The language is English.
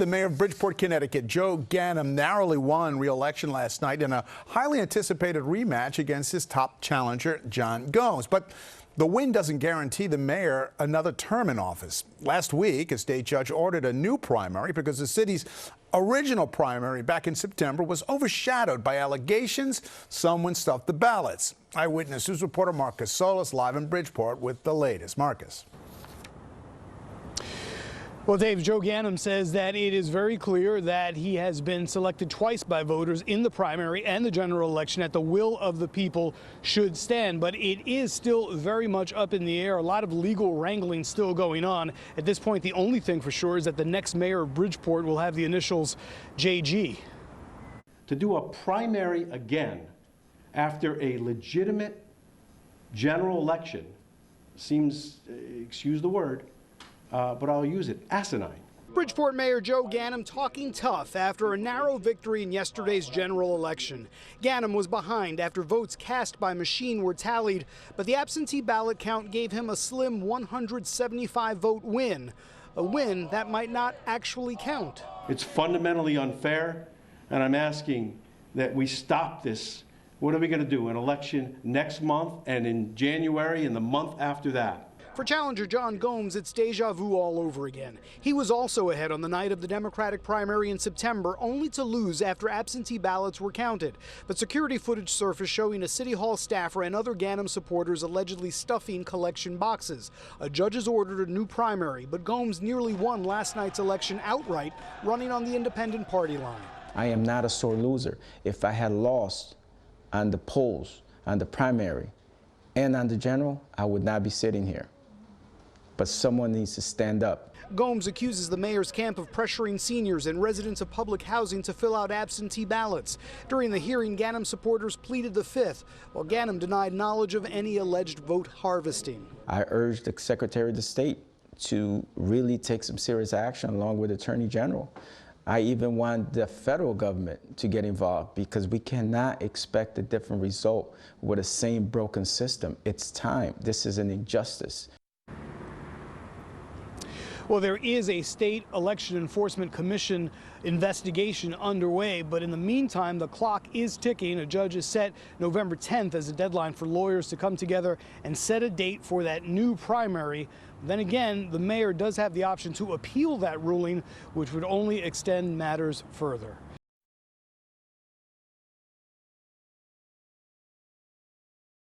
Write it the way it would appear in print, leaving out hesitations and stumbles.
The mayor of Bridgeport, Connecticut, Joe Ganim, narrowly won re-election last night in a highly anticipated rematch against his top challenger, John Gomes. But the win doesn't guarantee the mayor another term in office. Last week, a state judge ordered a new primary because the city's original primary back in September was overshadowed by allegations someone stuffed the ballots. Eyewitness News reporter Marcus Solis live in Bridgeport with the latest. Marcus. Well, Dave, Joe Ganim says that it is very clear that he has been selected twice by voters in the primary and the general election, that the will of the people should stand. But it is still very much up in the air. A lot of legal wrangling still going on. At this point, the only thing for sure is that the next mayor of Bridgeport will have the initials JG. To do a primary again after a legitimate general election seems, excuse the word, but I'll use it, asinine. Bridgeport Mayor Joe Ganim talking tough after a narrow victory in yesterday's general election. Ganim was behind after votes cast by machine were tallied, but the absentee ballot count gave him a slim 175-vote win, a win that might not actually count. It's fundamentally unfair, and I'm asking that we stop this. What are we going to do, an election next month and in January and the month after that? For challenger John Gomes, it's deja vu all over again. He was also ahead on the night of the Democratic primary in September, only to lose after absentee ballots were counted. But security footage surfaced showing a City Hall staffer and other Ganim supporters allegedly stuffing collection boxes. A judge has ordered a new primary, but Gomes nearly won last night's election outright, running on the independent party line. I am not a sore loser. If I had lost on the polls, on the primary, and on the general, I would not be sitting here. But someone needs to stand up. Gomes accuses the mayor's camp of pressuring seniors and residents of public housing to fill out absentee ballots. During the hearing, Ganim supporters pleaded the fifth, while Ganim denied knowledge of any alleged vote harvesting. I urged the Secretary of State to really take some serious action along with the Attorney General. I even want the federal government to get involved because we cannot expect a different result with the same broken system. It's time. This is an injustice. Well, there is a state election enforcement commission investigation underway, but in the meantime, the clock is ticking. A judge has set November 10th as a deadline for lawyers to come together and set a date for that new primary. Then again, the mayor does have the option to appeal that ruling, which would only extend matters further.